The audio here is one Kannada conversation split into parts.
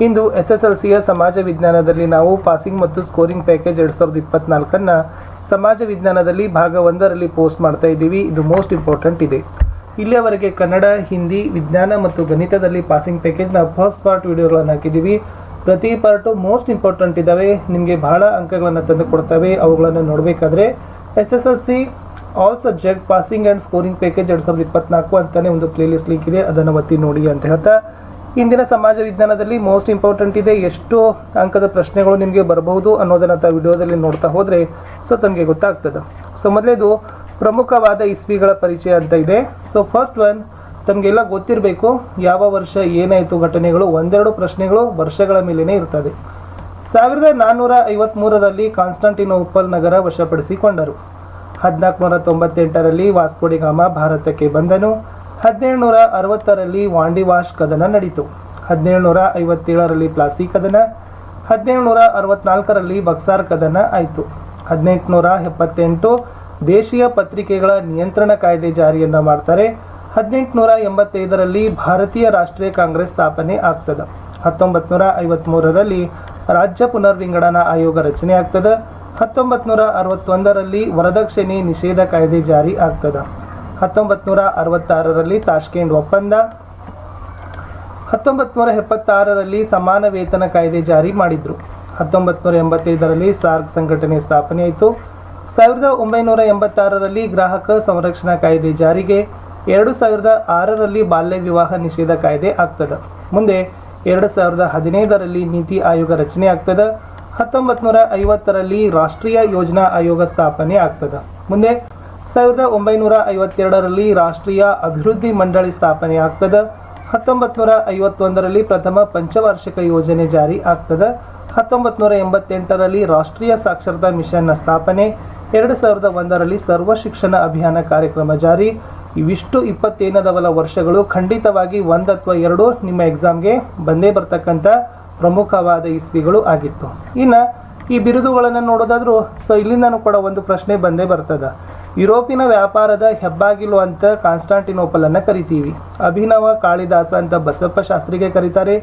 ಇಂದು SSLCಯ ಸಮಾಜ ವಿಜ್ಞಾನದಲ್ಲಿ ನಾವು ಪಾಸಿಂಗ್ ಮತ್ತು ಸ್ಕೋರಿಂಗ್ ಪ್ಯಾಕೇಜ್ 2024 ಸಮಾಜ ವಿಜ್ಞಾನದಲ್ಲಿ ಭಾಗ 1ರಲ್ಲಿ ಪೋಸ್ಟ್ ಮಾಡ್ತಾ ಇದ್ದೀವಿ. ಇದು ಮೋಸ್ಟ್ ಇಂಪಾರ್ಟೆಂಟ್ ಇದೆ. ಇಲ್ಲಿಯವರೆಗೆ ಕನ್ನಡ, ಹಿಂದಿ, ವಿಜ್ಞಾನ ಮತ್ತು ಗಣಿತದಲ್ಲಿ ಪಾಸಿಂಗ್ ಪ್ಯಾಕೇಜ್ನ ಫಸ್ಟ್ ಪಾರ್ಟ್ ವಿಡಿಯೋಗಳನ್ನು ಹಾಕಿದ್ದೀವಿ. ಪ್ರತಿ ಪಾರ್ಟು ಮೋಸ್ಟ್ ಇಂಪಾರ್ಟೆಂಟ್ ಇದ್ದಾವೆ, ನಿಮಗೆ ಬಹಳ ಅಂಕಗಳನ್ನು ತಂದು ಕೊಡ್ತವೆ. ಅವುಗಳನ್ನು ನೋಡಬೇಕಾದ್ರೆ SSLC all subject passing and scoring package 2024 ಅಂತಲೇ ಒಂದು ಪ್ಲೇಲಿಸ್ಟ್ ಲಿಂಕ್ ಇದೆ, ಅದನ್ನು ಒತ್ತಿ ನೋಡಿ ಅಂತ ಹೇಳ್ತಾ, ಇಂದಿನ ಸಮಾಜ ವಿಜ್ಞಾನದಲ್ಲಿ ಮೋಸ್ಟ್ ಇಂಪಾರ್ಟೆಂಟ್ ಇದೆ, ಎಷ್ಟು ಅಂಕದ ಪ್ರಶ್ನೆಗಳು ನಿಮಗೆ ಬರಬಹುದು ಅನ್ನೋದನ್ನು ವಿಡಿಯೋದಲ್ಲಿ ನೋಡ್ತಾ ಹೋದರೆ ತಮಗೆ ಗೊತ್ತಾಗ್ತದೆ. ಮೊದಲೇದು ಪ್ರಮುಖವಾದ ಇಸ್ವಿಗಳ ಪರಿಚಯ ಅಂತ ಇದೆ. ಫಸ್ಟ್ ಒನ್ ತಮಗೆಲ್ಲ ಗೊತ್ತಿರಬೇಕು, ಯಾವ ವರ್ಷ ಏನಾಯಿತು ಘಟನೆಗಳು, ಒಂದೆರಡು ಪ್ರಶ್ನೆಗಳು ವರ್ಷಗಳ ಮೇಲೇನೆ ಇರ್ತದೆ. 1453ರಲ್ಲಿ ಕಾನ್ಸ್ಟಾಂಟಿನೋಪಲ್ ನಗರ ವಶಪಡಿಸಿಕೊಂಡರು. 1498ರಲ್ಲಿ ವಾಸ್ಕೋಡಿಗಾಮ ಭಾರತಕ್ಕೆ ಬಂದನು. 1760ರಲ್ಲಿ ವಾಂಡಿವಾಶ್ ಕದನ ನಡೀತು. 1757ರಲ್ಲಿ ಪ್ಲಾಸಿ ಕದನ. 1764ರಲ್ಲಿ ಬಕ್ಸಾರ್ ಕದನ ಆಯಿತು. 1878 ದೇಶೀಯ ಪತ್ರಿಕೆಗಳ ನಿಯಂತ್ರಣ ಕಾಯ್ದೆ ಜಾರಿಯನ್ನು ಮಾಡ್ತಾರೆ. 1885ರಲ್ಲಿ ಭಾರತೀಯ ರಾಷ್ಟ್ರೀಯ ಕಾಂಗ್ರೆಸ್ ಸ್ಥಾಪನೆ ಆಗ್ತದೆ. 1953ರಲ್ಲಿ ರಾಜ್ಯ ಪುನರ್ವಿಂಗಡಣಾ ಆಯೋಗ ರಚನೆ ಆಗ್ತದೆ. 1961ರಲ್ಲಿ ವರದಕ್ಷಿಣೆ ನಿಷೇಧ ಕಾಯ್ದೆ ಜಾರಿ ಆಗ್ತದೆ. 1966ರಲ್ಲಿ ತಾಷ್ಕೆಂಟ್ ಒಪ್ಪಂದ. 1976ರಲ್ಲಿ ಸಮಾನ ವೇತನ ಕಾಯ್ದೆ ಜಾರಿ ಮಾಡಿದ್ರು. 1985ರಲ್ಲಿ ಸಾರ್ಕ್ ಸಂಘಟನೆ ಸ್ಥಾಪನೆ ಆಯಿತು. 1986ರಲ್ಲಿ ಗ್ರಾಹಕ ಸಂರಕ್ಷಣಾ ಕಾಯ್ದೆ ಜಾರಿಗೆ. 2006ರಲ್ಲಿ ಬಾಲ್ಯ ವಿವಾಹ ನಿಷೇಧ ಕಾಯ್ದೆ ಆಗ್ತದೆ. ಮುಂದೆ 2015ರಲ್ಲಿ ನೀತಿ ಆಯೋಗ ರಚನೆ ಆಗ್ತದೆ. 1950ರಲ್ಲಿ ರಾಷ್ಟ್ರೀಯ ಯೋಜನಾ ಆಯೋಗ ಸ್ಥಾಪನೆ ಆಗ್ತದೆ. ಮುಂದೆ 1952ರಲ್ಲಿ ರಾಷ್ಟ್ರೀಯ ಅಭಿವೃದ್ಧಿ ಮಂಡಳಿ ಸ್ಥಾಪನೆ ಆಗ್ತದೆ. 1951ರಲ್ಲಿ ಪ್ರಥಮ ಪಂಚವಾರ್ಷಿಕ ಯೋಜನೆ ಜಾರಿ ಆಗ್ತದೆ. 1988ರಲ್ಲಿ ರಾಷ್ಟ್ರೀಯ ಸಾಕ್ಷರತಾ ಮಿಷನ್ನ ಸ್ಥಾಪನೆ. 2001ರಲ್ಲಿ ಸರ್ವ ಶಿಕ್ಷಣ ಅಭಿಯಾನ ಕಾರ್ಯಕ್ರಮ ಜಾರಿ. ಇವಿಷ್ಟು 21 ವರ್ಷಗಳು ಖಂಡಿತವಾಗಿ 1 ಅಥವಾ 2 ನಿಮ್ಮ ಎಕ್ಸಾಮ್ಗೆ ಬಂದೇ ಬರ್ತಕ್ಕಂಥ ಪ್ರಮುಖವಾದ ಇಸ್ವಿಗಳು ಆಗಿತ್ತು. ಇನ್ನು ಈ ಬಿರುದುಗಳನ್ನು ನೋಡೋದಾದ್ರೂ ಇಲ್ಲಿಂದನೂ ಕೂಡ ಒಂದು ಪ್ರಶ್ನೆ ಬಂದೇ ಬರ್ತದೆ. ಯುರೋಪಿನ ವ್ಯಾಪಾರದ ಹೆಬ್ಬಾಗಿಲು ಅಂತ ಕಾನ್ಸ್ಟಾಂಟಿನೋಪಲ್ ಅನ್ನು ಕರಿತೀವಿ. ಅಭಿನವ ಕಾಳಿದಾಸ ಅಂತ ಬಸಪ್ಪ ಶಾಸ್ತ್ರಿಗೆ ಕರೀತಾರೆ.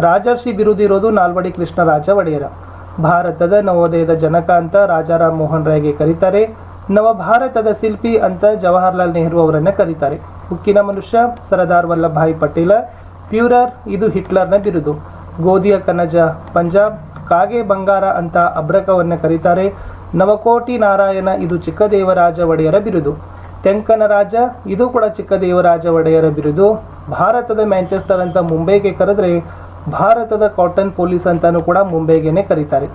ರಾಜರ್ಷಿ ಬಿರುದಿರೋದು ನಾಲ್ವಡಿ ಕೃಷ್ಣರಾಜ ಒಡೆಯರ. ಭಾರತದ ನವೋದಯದ ಜನಕ ಅಂತ ರಾಜಾರಾಮ್ ಮೋಹನ್ ರಾಯ್ಗೆ ಕರೀತಾರೆ. ನವಭಾರತದ ಶಿಲ್ಪಿ ಅಂತ ಜವಾಹರ್ಲಾಲ್ ನೆಹರು ಅವರನ್ನು ಕರೀತಾರೆ. ಉಕ್ಕಿನ ಮನುಷ್ಯ ಸರ್ದಾರ್ ವಲ್ಲಭಾಯ್ ಪಟೇಲ. ಪ್ಯೂರರ್ ಇದು ಹಿಟ್ಲರ್ನ ಬಿರುದು. ಗೋಧಿಯ ಕನಜ ಪಂಜಾಬ್. ಕಾಗೆ ಬಂಗಾರ ಅಂತ ಅಬ್ರಕವನ್ನು ಕರೀತಾರೆ. ನವಕೋಟಿ ನಾರಾಯಣ ಇದು ಚಿಕ್ಕದೇವರಾಜ ಒಡೆಯರ ಬಿರುದು. ತೆಂಕನ ರಾಜ ಇದು ಕೂಡ ಚಿಕ್ಕದೇವರಾಜ ಒಡೆಯರ ಬಿರುದು. ಭಾರತದ ಮ್ಯಾಂಚೆಸ್ಟರ್ ಅಂತ ಮುಂಬೈಗೆ ಕರೆದ್ರೆ ಭಾರತದ ಕಾಟನ್ ಪೊಲೀಸ್ ಅಂತಾನೂ ಕೂಡ ಮುಂಬೈಗೆನೆ ಕರೀತಾರೆ.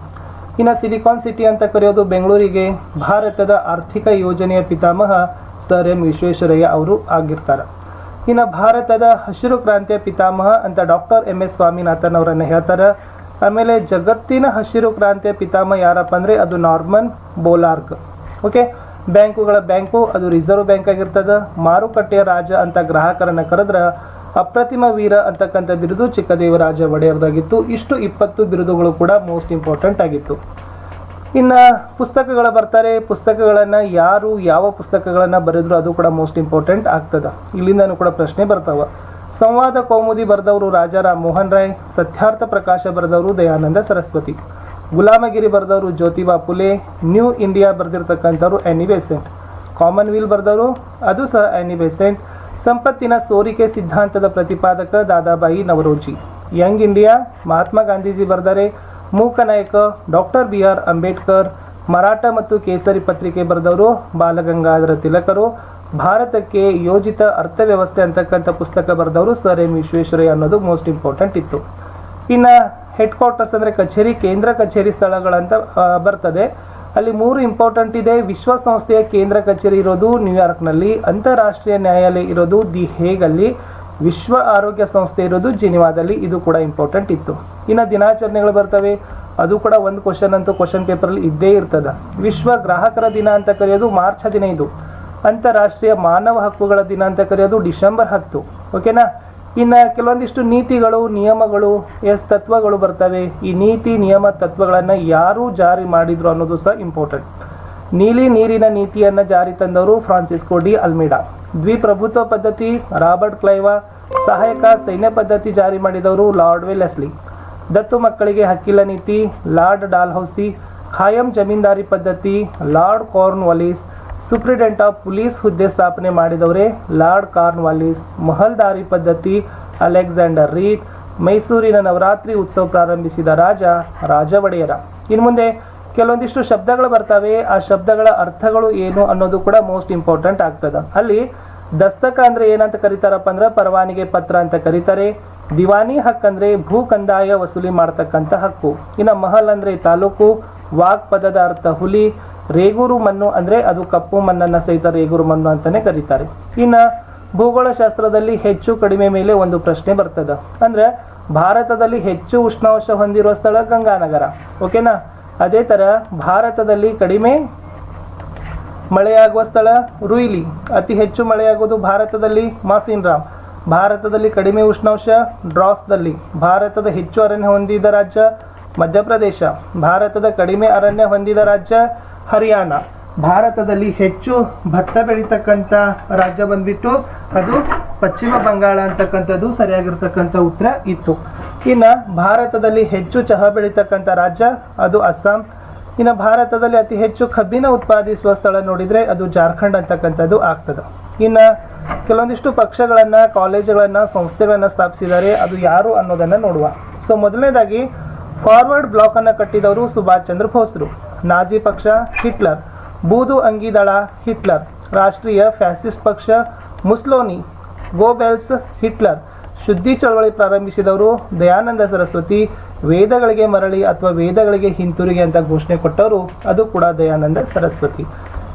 ಇನ್ನು ಸಿಲಿಕಾನ್ ಸಿಟಿ ಅಂತ ಕರೆಯೋದು ಬೆಂಗಳೂರಿಗೆ. ಭಾರತದ ಆರ್ಥಿಕ ಯೋಜನೆಯ ಪಿತಾಮಹ ಸರ್ ಎಂ ವಿಶ್ವೇಶ್ವರಯ್ಯ ಅವರು ಆಗಿರ್ತಾರೆ. ಇನ್ನು ಭಾರತದ ಹಸಿರು ಕ್ರಾಂತಿಯ ಪಿತಾಮಹ ಅಂತ ಡಾಕ್ಟರ್ MS ಸ್ವಾಮಿನಾಥನ್ ಅವರನ್ನು ಹೇಳ್ತಾರೆ. ಆಮೇಲೆ ಜಗತ್ತಿನ ಹಸಿರು ಕ್ರಾಂತಿಯ ಪಿತಾಮಹ ಯಾರಪ್ಪ ಅಂದರೆ ಅದು ನಾರ್ಮನ್ ಬೋಲಾರ್ಗ್. ಓಕೆ, ಬ್ಯಾಂಕುಗಳ ಬ್ಯಾಂಕು ಅದು ರಿಸರ್ವ್ ಬ್ಯಾಂಕ್ ಆಗಿರ್ತದೆ. ಮಾರುಕಟ್ಟೆಯ ರಾಜ ಅಂತ ಗ್ರಾಹಕರನ್ನು ಕರೆದ್ರೆ ಅಪ್ರತಿಮ ವೀರ ಅಂತಕ್ಕಂಥ ಬಿರುದು ಚಿಕ್ಕದೇವರಾಜ ಒಡೆಯರ್ದಾಗಿತ್ತು. ಇಷ್ಟು 20 ಬಿರುದುಗಳು ಕೂಡ ಮೋಸ್ಟ್ ಇಂಪಾರ್ಟೆಂಟ್ ಆಗಿತ್ತು. ಇನ್ನು ಪುಸ್ತಕಗಳು ಬರ್ತಾರೆ. ಪುಸ್ತಕಗಳನ್ನು ಯಾರು ಯಾವ ಪುಸ್ತಕಗಳನ್ನು ಬರೆದ್ರು ಅದು ಕೂಡ ಮೋಸ್ಟ್ ಇಂಪಾರ್ಟೆಂಟ್ ಆಗ್ತದೆ. ಇಲ್ಲಿಂದನೂ ಕೂಡ ಪ್ರಶ್ನೆ ಬರ್ತಾವೆ. ಸಂವಾದ ಕೌಮುದಿ ಬರೆದವರು ರಾಜಾರಾಮ್ ಮೋಹನ್ ರಾಯ್. ಸತ್ಯಾರ್ಥ ಪ್ರಕಾಶ ಬರೆದವರು ದಯಾನಂದ ಸರಸ್ವತಿ. ಗುಲಾಮಗಿರಿ ಬರೆದವರು ಜ್ಯೋತಿಬಾ ಫುಲೆ. ನ್ಯೂ ಇಂಡಿಯಾ ಬರೆದಿರ್ತಕ್ಕಂಥವ್ರು ಆ್ಯನಿ ಬೆಸೆಂಟ್. ಕಾಮನ್ವೆಲ್ತ್ ಬರೆದವರು ಅದು ಸಹ ಆ್ಯನಿ ಬೆಸೆಂಟ್. ಸಂಪತ್ತಿನ ಸೋರಿಕೆ ಸಿದ್ಧಾಂತದ ಪ್ರತಿಪಾದಕ ದಾದಾಬಾಯಿ ನವರೋಜಿ. ಯಂಗ್ ಇಂಡಿಯಾ ಮಹಾತ್ಮ ಗಾಂಧೀಜಿ ಬರೆದರೆ. Mooknayak doctor BR Ambedkar. ಮರಾಠ ಮತ್ತು ಕೇಸರಿ ಪತ್ರಿಕೆ ಬರೆದವರು ಬಾಲಗಂಗಾಧರ ತಿಲಕರು. ಭಾರತಕ್ಕೆ ಯೋಜಿತ ಅರ್ಥವ್ಯವಸ್ಥೆ ಅಂತಕ್ಕಂಥ ಪುಸ್ತಕ ಬರೆದವರು ಸರ್ ಎಂ ವಿಶ್ವೇಶ್ವರಯ್ಯ ಅನ್ನೋದು ಮೋಸ್ಟ್ ಇಂಪಾರ್ಟೆಂಟ್ ಇತ್ತು. ಇನ್ನು ಹೆಡ್ ಕ್ವಾರ್ಟರ್ಸ್ ಅಂದರೆ ಕಚೇರಿ, ಕೇಂದ್ರ ಕಚೇರಿ ಸ್ಥಳಗಳಂತ ಬರ್ತದೆ. ಅಲ್ಲಿ 3 ಇಂಪಾರ್ಟೆಂಟ್ ಇದೆ. ವಿಶ್ವಸಂಸ್ಥೆಯ ಕೇಂದ್ರ ಕಚೇರಿ ಇರೋದು ನ್ಯೂಯಾರ್ಕ್ನಲ್ಲಿ. ಅಂತಾರಾಷ್ಟ್ರೀಯ ನ್ಯಾಯಾಲಯ ಇರೋದು ದಿ ಹೇಗಲ್ಲಿ. ವಿಶ್ವ ಆರೋಗ್ಯ ಸಂಸ್ಥೆ ಇರೋದು ಜಿನಿವಾದಲ್ಲಿ. ಇದು ಕೂಡ ಇಂಪಾರ್ಟೆಂಟ್ ಇತ್ತು. ಇನ್ನು ದಿನಾಚರಣೆಗಳು ಬರ್ತವೆ, ಅದು ಕೂಡ ಒಂದು ಕ್ವಶನ್ ಅಂತೂ ಕ್ವಶನ್ ಪೇಪರಲ್ಲಿ ಇದ್ದೇ ಇರ್ತದೆ. ವಿಶ್ವ ಗ್ರಾಹಕರ ದಿನ ಅಂತ ಕರೆಯೋದು ಮಾರ್ಚ್ 15. ಅಂತಾರಾಷ್ಟ್ರೀಯ ಮಾನವ ಹಕ್ಕುಗಳ ದಿನ ಅಂತ ಕರೆಯೋದು ಡಿಸೆಂಬರ್ 10. ಓಕೆನಾ. ಇನ್ನು ಕೆಲವೊಂದಿಷ್ಟು ನೀತಿಗಳು, ನಿಯಮಗಳು, ತತ್ವಗಳು ಬರ್ತವೆ. ಈ ನೀತಿ, ನಿಯಮ, ತತ್ವಗಳನ್ನು ಯಾರು ಜಾರಿ ಮಾಡಿದ್ರು ಅನ್ನೋದು ಸಹ ಇಂಪಾರ್ಟೆಂಟ್. ನೀಲಿ ನೀರಿನ ನೀತಿಯನ್ನು ಜಾರಿ ತಂದವರು ಫ್ರಾನ್ಸಿಸ್ಕೋ ಡಿ ಅಲ್ಮಿಡಾ. ದ್ವಿಪ್ರಭುತ್ವ ಪದ್ಧತಿ ರಾಬರ್ಟ್ ಕ್ಲೈವಾ. ಸಹಾಯಕ ಸೈನ್ಯ ಪದ್ಧತಿ ಜಾರಿ ಮಾಡಿದವರು ಲಾರ್ಡ್ ವೆಲ್ಲೆಸ್ಲಿ. ದತ್ತು ಮಕ್ಕಳಿಗೆ ಹಕ್ಕಿಲ ನೀತಿ, ಲಾರ್ಡ್ ಡಾಲ್ಹೌಸಿ, ಖಾಯಂ ಜಮೀನ್ದಾರಿ ಪದ್ಧತಿ, lord Cornwallis, superintendent of police ಹುದ್ದೆ ಸ್ಥಾಪನೆ ಮಾಡಿದವರೇ ಲಾರ್ಡ್ ಕಾರ್ನ್ವಾಲಿಸ್, ಮಹಲ್ದಾರಿ ಪದ್ಧತಿ ಅಲೆಕ್ಸಾಂಡರ್ ರೀಡ್, ಮೈಸೂರಿನ ನವರಾತ್ರಿ ಉತ್ಸವ ಪ್ರಾರಂಭಿಸಿದ ರಾಜ ಒಡೆಯರ. ಇನ್ನು ಮುಂದೆ ಕೆಲವೊಂದಿಷ್ಟು ಶಬ್ದಗಳು ಬರ್ತವೆ, ಆ ಶಬ್ದಗಳ ಅರ್ಥಗಳು ಏನು ಅನ್ನೋದು ಕೂಡ ಮೋಸ್ಟ್ ಇಂಪಾರ್ಟೆಂಟ್ ಆಗ್ತದ. ಅಲ್ಲಿ ದಸ್ತಕ ಅಂದ್ರೆ ಏನಂತ ಕರೀತಾರಪ್ಪ ಅಂದ್ರೆ ಪರವಾನಿಗೆ ಪತ್ರ ಅಂತ ಕರೀತಾರೆ. ದಿವಾನಿ ಹಕ್ ಅಂದ್ರೆ ಭೂ ಕಂದಾಯ ವಸೂಲಿ ಮಾಡ್ತಕ್ಕಂಥ ಹಕ್ಕು. ಇನ್ನು ಮಹಲ್ ಅಂದ್ರೆ ತಾಲೂಕು. ವಾಗ್ ಪದದ ಅರ್ಥ ಹುಲಿ. ರೇಗೂರು ಮಣ್ಣು ಅಂದ್ರೆ ಅದು ಕಪ್ಪು ಮಣ್ಣನ್ನ ಸಹಿತ ರೇಗೂರು ಮಣ್ಣು ಅಂತಾನೆ ಕರೀತಾರೆ. ಇನ್ನ ಭೂಗೋಳ ಶಾಸ್ತ್ರದಲ್ಲಿ ಹೆಚ್ಚು ಕಡಿಮೆ ಮೇಲೆ ಒಂದು ಪ್ರಶ್ನೆ ಬರ್ತದ. ಅಂದ್ರೆ ಭಾರತದಲ್ಲಿ ಹೆಚ್ಚು ಉಷ್ಣಾಂಶ ಹೊಂದಿರುವ ಸ್ಥಳ ಗಂಗಾನಗರ. ಓಕೆನಾ? ಅದೇ ತರ ಭಾರತದಲ್ಲಿ ಕಡಿಮೆ ಮಳೆಯಾಗುವ ಸ್ಥಳ ರುಯಿಲಿ. ಅತಿ ಹೆಚ್ಚು ಮಳೆಯಾಗುವುದು ಭಾರತದಲ್ಲಿ ಮಾಸಿನ್ರಾಮ್. ಭಾರತದಲ್ಲಿ ಕಡಿಮೆ ಉಷ್ಣಾಂಶ ಡ್ರಾಸ್ದಲ್ಲಿ. ಭಾರತದ ಹೆಚ್ಚು ಅರಣ್ಯ ಹೊಂದಿದ ರಾಜ್ಯ ಮಧ್ಯಪ್ರದೇಶ. ಭಾರತದ ಕಡಿಮೆ ಅರಣ್ಯ ಹೊಂದಿದ ರಾಜ್ಯ ಹರಿಯಾಣ. ಭಾರತದಲ್ಲಿ ಹೆಚ್ಚು ಭತ್ತ ಬೆಳೀತಕ್ಕಂಥ ರಾಜ್ಯ ಬಂದ್ಬಿಟ್ಟು ಅದು ಪಶ್ಚಿಮ ಬಂಗಾಳ ಅಂತಕ್ಕಂಥದ್ದು ಸರಿಯಾಗಿರ್ತಕ್ಕಂಥ ಉತ್ತರ ಇತ್ತು. ಇನ್ನು ಭಾರತದಲ್ಲಿ ಹೆಚ್ಚು ಚಹಾ ಬೆಳೀತಕ್ಕಂಥ ರಾಜ್ಯ ಅದು ಅಸ್ಸಾಂ. ಇನ್ನು ಭಾರತದಲ್ಲಿ ಅತಿ ಹೆಚ್ಚು ಕಬ್ಬಿನ ಉತ್ಪಾದಿಸುವ ಸ್ಥಳ ನೋಡಿದ್ರೆ ಅದು ಜಾರ್ಖಂಡ್ ಅಂತಕ್ಕಂಥದ್ದು ಆಗ್ತದೆ. ಇನ್ನು ಕೆಲವೊಂದಿಷ್ಟು ಪಕ್ಷಗಳನ್ನ, ಕಾಲೇಜುಗಳನ್ನ, ಸಂಸ್ಥೆಗಳನ್ನ ಸ್ಥಾಪಿಸಿದ್ದಾರೆ. ಅದು ಯಾರು ಅನ್ನೋದನ್ನ ನೋಡುವ. ಸೊ ಮೊದಲನೇದಾಗಿ ಫಾರ್ವರ್ಡ್ ಬ್ಲಾಕ್ ಅನ್ನ ಕಟ್ಟಿದವರು ಸುಭಾಷ್ ಚಂದ್ರ ಬೋಸ್ರು. ನಾಜಿ ಪಕ್ಷ ಹಿಟ್ಲರ್. ಬೂದು ಅಂಗಿ ದಳ ಹಿಟ್ಲರ್. ರಾಷ್ಟ್ರೀಯ ಫ್ಯಾಸಿಸ್ಟ್ ಪಕ್ಷ ಮುಸ್ಲೋನಿ. Goebbels Hitler. ಶುದ್ಧಿ ಚಳವಳಿ ಪ್ರಾರಂಭಿಸಿದವರು ದಯಾನಂದ ಸರಸ್ವತಿ. ವೇದಗಳಿಗೆ ಮರಳಿ ಅಥವಾ ವೇದಗಳಿಗೆ ಹಿಂತಿರುಗಿ ಅಂತ ಘೋಷಣೆ ಕೊಟ್ಟವರು ಅದು ಕೂಡ ದಯಾನಂದ ಸರಸ್ವತಿ.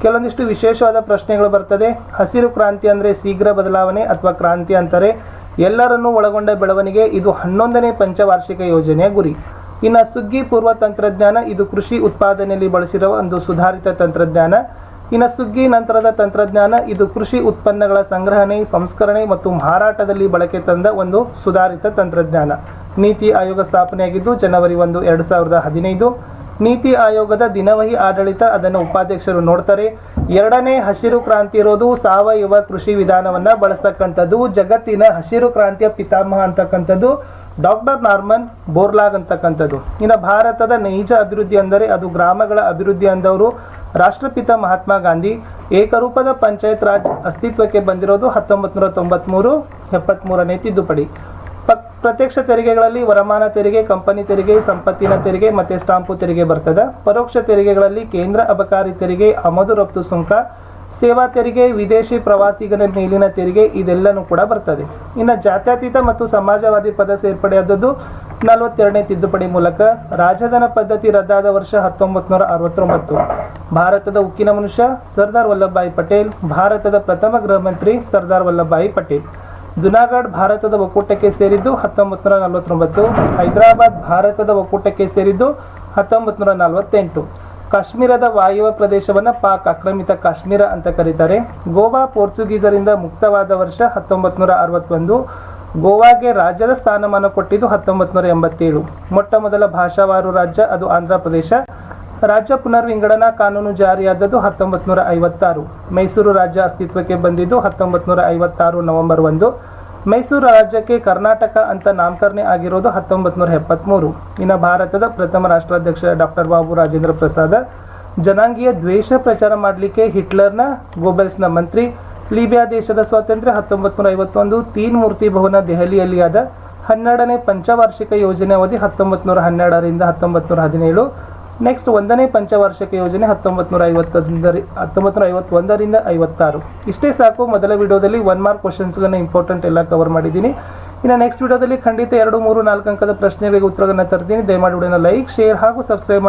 ಕೆಲವೊಂದಿಷ್ಟು ವಿಶೇಷವಾದ ಪ್ರಶ್ನೆಗಳು ಬರ್ತದೆ. ಹಸಿರು ಕ್ರಾಂತಿ ಅಂದ್ರೆ ಶೀಘ್ರ ಬದಲಾವಣೆ ಅಥವಾ ಕ್ರಾಂತಿ ಅಂತಾರೆ. ಎಲ್ಲರನ್ನೂ ಒಳಗೊಂಡ ಬೆಳವಣಿಗೆ. ಇದು 11ನೇ ಪಂಚವಾರ್ಷಿಕ ಯೋಜನೆಯ ಗುರಿ. ಇನ್ನು ಸುಗ್ಗಿ ಪೂರ್ವ ತಂತ್ರಜ್ಞಾನ ಇದು ಕೃಷಿ ಉತ್ಪಾದನೆಯಲ್ಲಿ ಬಳಸಿರುವ ಒಂದು ಸುಧಾರಿತ ತಂತ್ರಜ್ಞಾನ. ಇನ್ನು ಸುಗ್ಗಿ ನಂತರದ ತಂತ್ರಜ್ಞಾನ ಇದು ಕೃಷಿ ಉತ್ಪನ್ನಗಳ ಸಂಗ್ರಹಣೆ, ಸಂಸ್ಕರಣೆ ಮತ್ತು ಮಾರಾಟದಲ್ಲಿ ಬಳಕೆ ತಂದ ಒಂದು ಸುಧಾರಿತ ತಂತ್ರಜ್ಞಾನ. ನೀತಿ ಆಯೋಗ ಸ್ಥಾಪನೆಯಾಗಿದ್ದು ಜನವರಿ 1, 2015. ನೀತಿ ಆಯೋಗದ ದಿನವಹಿ ಆಡಳಿತ ಅದನ್ನು ಉಪಾಧ್ಯಕ್ಷರು ನೋಡ್ತಾರೆ. 2ನೇ ಹಸಿರು ಕ್ರಾಂತಿ ಇರೋದು ಸಾವಯವ ಕೃಷಿ ವಿಧಾನವನ್ನ ಬಳಸ್ತಕ್ಕಂಥದ್ದು. ಜಗತ್ತಿನ ಹಸಿರು ಕ್ರಾಂತಿಯ ಪಿತಾಮಹ ಅಂತಕ್ಕಂಥದ್ದು ಡಾಕ್ಟರ್ ನಾರ್ಮನ್ ಬೋರ್ಲಾಗ್ ಅಂತಕ್ಕಂಥದ್ದು. ಇನ್ನು ಭಾರತದ ನೈಜ ಅಭಿವೃದ್ಧಿ ಅಂದರೆ ಅದು ಗ್ರಾಮಗಳ ಅಭಿವೃದ್ಧಿ ಅಂದವರು ರಾಷ್ಟ್ರಪಿತ ಮಹಾತ್ಮ ಗಾಂಧಿ. ಏಕರೂಪದ ಪಂಚಾಯತ್ ರಾಜ್ ಅಸ್ತಿತ್ವಕ್ಕೆ ಬಂದಿರೋದು 1993 73ನೇ ತಿದ್ದುಪಡಿ. ಪ್ರತ್ಯಕ್ಷ ತೆರಿಗೆಗಳಲ್ಲಿ ವರಮಾನ ತೆರಿಗೆ, ಕಂಪನಿ ತೆರಿಗೆ, ಸಂಪತ್ತಿನ ತೆರಿಗೆ ಮತ್ತೆ ಸ್ಟಾಂಪು ತೆರಿಗೆ ಬರ್ತದೆ. ಪರೋಕ್ಷ ತೆರಿಗೆಗಳಲ್ಲಿ ಕೇಂದ್ರ ಅಬಕಾರಿ ತೆರಿಗೆ, ಆಮದು ರಫ್ತು ಸುಂಕ, ಸೇವಾ ತೆರಿಗೆ, ವಿದೇಶಿ ಪ್ರವಾಸಿಗರ ಮೇಲಿನ ತೆರಿಗೆ ಇದೆಲ್ಲನೂ ಕೂಡ ಬರ್ತದೆ. ಇನ್ನು ಜಾತ್ಯತೀತ ಮತ್ತು ಸಮಾಜವಾದಿ ಪದ ಸೇರ್ಪಡೆಯಾದದ್ದು 42ನೇ ತಿದ್ದುಪಡಿ ಮೂಲಕ. ರಾಜಧನ ಪದ್ಧತಿ ರದ್ದಾದ ವರ್ಷ 1969. ಭಾರತದ ಉಕ್ಕಿನ ಮನುಷ್ಯ ಸರ್ದಾರ್ ವಲ್ಲಭಭಾಯಿ ಪಟೇಲ್. ಭಾರತದ ಪ್ರಥಮ ಗೃಹ ಮಂತ್ರಿ ಸರ್ದಾರ್ ವಲ್ಲಭಭಾಯಿ ಪಟೇಲ್. ಜುನಾಗಢ್ ಭಾರತದ ಒಕ್ಕೂಟಕ್ಕೆ ಸೇರಿದ್ದು 1949. ಹೈದರಾಬಾದ್ ಭಾರತದ ಒಕ್ಕೂಟಕ್ಕೆ ಸೇರಿದ್ದು 1948. ಕಾಶ್ಮೀರದ ವಾಯುವ್ಯ ಪ್ರದೇಶವನ್ನು ಪಾಕ್ ಆಕ್ರಮಿತ ಕಾಶ್ಮೀರ ಅಂತ ಕರೀತಾರೆ. ಗೋವಾ ಪೋರ್ಚುಗೀಸರಿಂದ ಮುಕ್ತವಾದ ವರ್ಷ 1961. ಗೋವಾಗೆ ರಾಜ್ಯದ ಸ್ಥಾನಮಾನ ಕೊಟ್ಟಿದ್ದು 1987. ಮೊಟ್ಟ ಮೊದಲ ಭಾಷಾವಾರು ರಾಜ್ಯ ಅದು ಆಂಧ್ರ ಪ್ರದೇಶ. ರಾಜ್ಯ ಪುನರ್ವಿಂಗಡಣಾ ಕಾನೂನು ಜಾರಿಯಾದದ್ದು 1956. ಮೈಸೂರು ರಾಜ್ಯ ಅಸ್ತಿತ್ವಕ್ಕೆ ಬಂದಿದ್ದು 1956 ನವೆಂಬರ್ 1. ಮೈಸೂರು ರಾಜ್ಯಕ್ಕೆ ಕರ್ನಾಟಕ ಅಂತ ನಾಮಕರಣ ಆಗಿರೋದು 1973. ಇನ್ನು ಭಾರತದ ಪ್ರಥಮ ರಾಷ್ಟ್ರಾಧ್ಯಕ್ಷ ಡಾಕ್ಟರ್ ಬಾಬು ರಾಜೇಂದ್ರ ಪ್ರಸಾದ್. ಜನಾಂಗೀಯ ದ್ವೇಷ ಪ್ರಚಾರ ಮಾಡಲಿಕ್ಕೆ ಹಿಟ್ಲರ್ನ ಗೋಬೆಲ್ಸ್ನ ಮಂತ್ರಿ. ಲಿಬಿಯಾ ದೇಶದ ಸ್ವಾತಂತ್ರ್ಯ 1951. ತೀನ್ ಮೂರ್ತಿ ಭವನ ದೆಹಲಿಯಲ್ಲಿ ಆದ 12ನೇ ಪಂಚವಾರ್ಷಿಕ ಯೋಜನೆ ಅವಧಿ 1912ರಿಂದ 1917. ನೆಕ್ಸ್ಟ್ 1ನೇ ಪಂಚವಾರ್ಷಿಕ ಯೋಜನೆ 1951ರಿಂದ 56. ಇಷ್ಟೇ ಸಾಕು. ಮೊದಲ ವಿಡಿಯೋದಲ್ಲಿ 1 ಮಾರ್ಕ್ ಕ್ವಶನ್ಸ್ಗಳನ್ನ ಇಂಪಾರ್ಟೆಂಟ್ ಎಲ್ಲ ಕವರ್ ಮಾಡಿದ್ದೀನಿ. ಇನ್ನು ನೆಕ್ಸ್ಟ್ ವಿಡಿಯೋದಲ್ಲಿ ಖಂಡಿತ 2, 3, 4 ಅಂಕದ ಪ್ರಶ್ನೆಗಳಿಗೆ ಉತ್ತರಗಳನ್ನು ತರ್ತೀನಿ. ದಯಮಾಡಿ ವಿಡಿಯೋನ ಲೈಕ್, ಶೇರ್ ಹಾಗೂ ಸಬ್ಸ್ಕ್ರೈಬ್ ಮಾಡಿ.